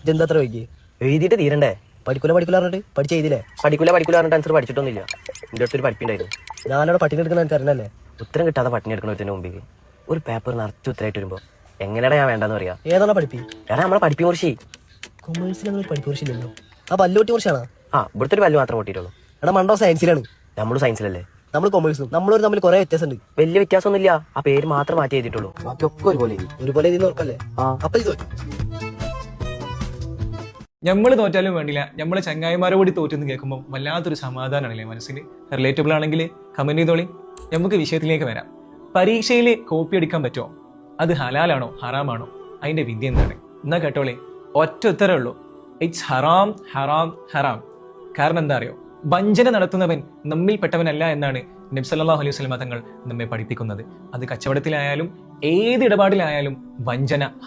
ഇതെന്താ അത്ര വൈകി? എഴുതിയിട്ട് തീരണ്ടേ? പഠിക്കൂല പറഞ്ഞിട്ട് പഠിച്ച് എഴുതില്ലേ? പഠിക്കൂല പറഞ്ഞിട്ട് ആൻസർ പഠിച്ചിട്ടൊന്നുമില്ല. എൻ്റെ അടുത്തൊരു പഠിപ്പുണ്ടായിരുന്നു. ഞാനവിടെ പട്ടിണി എടുക്കുന്ന എനിക്ക് അറിഞ്ഞല്ലേ. ഉത്തരം കിട്ടാതെ പട്ടിണി എടുക്കുന്നതിന് മുമ്പിൽ ഒരു പേപ്പർ നിറച്ച് ഉത്തരമായിട്ട് വരുമ്പോൾ എങ്ങനെയാണ് ഞാൻ വേണ്ടെന്ന് പറയാ? ഏതാണോ പഠിപ്പി? എടാ നമ്മളെ പഠിപ്പി കുറിച്ച്. കൊമേഴ്സിൽ അങ്ങനെ ഒരു പഠിപ്പ് കുറിച്ചില്ലല്ലോ. ആ പല്ലുകൊട്ടി കുറിച്ചാണോ? ഇവിടുത്തെ ഒരു പല്ല് മാത്രം പൊട്ടിയിട്ടുള്ളൂ. എടാ മണ്ടോ സയൻസിലാണ്. നമ്മൾ സയൻസിലല്ലേ? നമ്മൾ കൊമേഴ്സും നമ്മളൊരു തമ്മിൽ കുറെ വ്യത്യാസമുണ്ട്. വലിയ വ്യത്യാസമൊന്നുമില്ല. ആ പേര് മാത്രം മാറ്റി എഴുതിയിട്ടുള്ളൂ. ബാക്കിയൊക്കെ ഒരുപോലെ ഇതിന് ഓർക്കല്ലേ? അപ്പൊ ഇത് നമ്മൾ തോറ്റാലും വേണ്ടില്ല, നമ്മളെ ചങ്ങായിമാരെ കൂടി തോറ്റെന്ന് കേൾക്കുമ്പോൾ വല്ലാത്തൊരു സമാധാനമാണല്ലേ മനസ്സിൽ. റിലേറ്റബിൾ ആണെങ്കിൽ കമന്റ് ചെയ്തോളി. നമുക്ക് വിഷയത്തിലേക്ക് വരാം. പരീക്ഷയിൽ കോപ്പി അടിക്കാൻ പറ്റുമോ? അത് ഹലാലാണോ ഹറാമാണോ? അതിന്റെ വിദ്യ എന്താണ്? എന്നാ കേട്ടോളെ, ഒറ്റ ഉത്തരേ ഉള്ളൂ. ഇറ്റ്സ് ഹറാം ഹറാം ഹറാം. കാരണം എന്താ അറിയോ? വഞ്ചന നടത്തുന്നവൻ നമ്മിൽപ്പെട്ടവനല്ല എന്നാണ് നബി സല്ലല്ലാഹു അലൈഹി വസല്ലം തങ്ങൾ നമ്മെ പഠിപ്പിക്കുന്നത്. അത് കച്ചവടത്തിലായാലും ഏത് ഇടപാടിലായാലും വഞ്ചന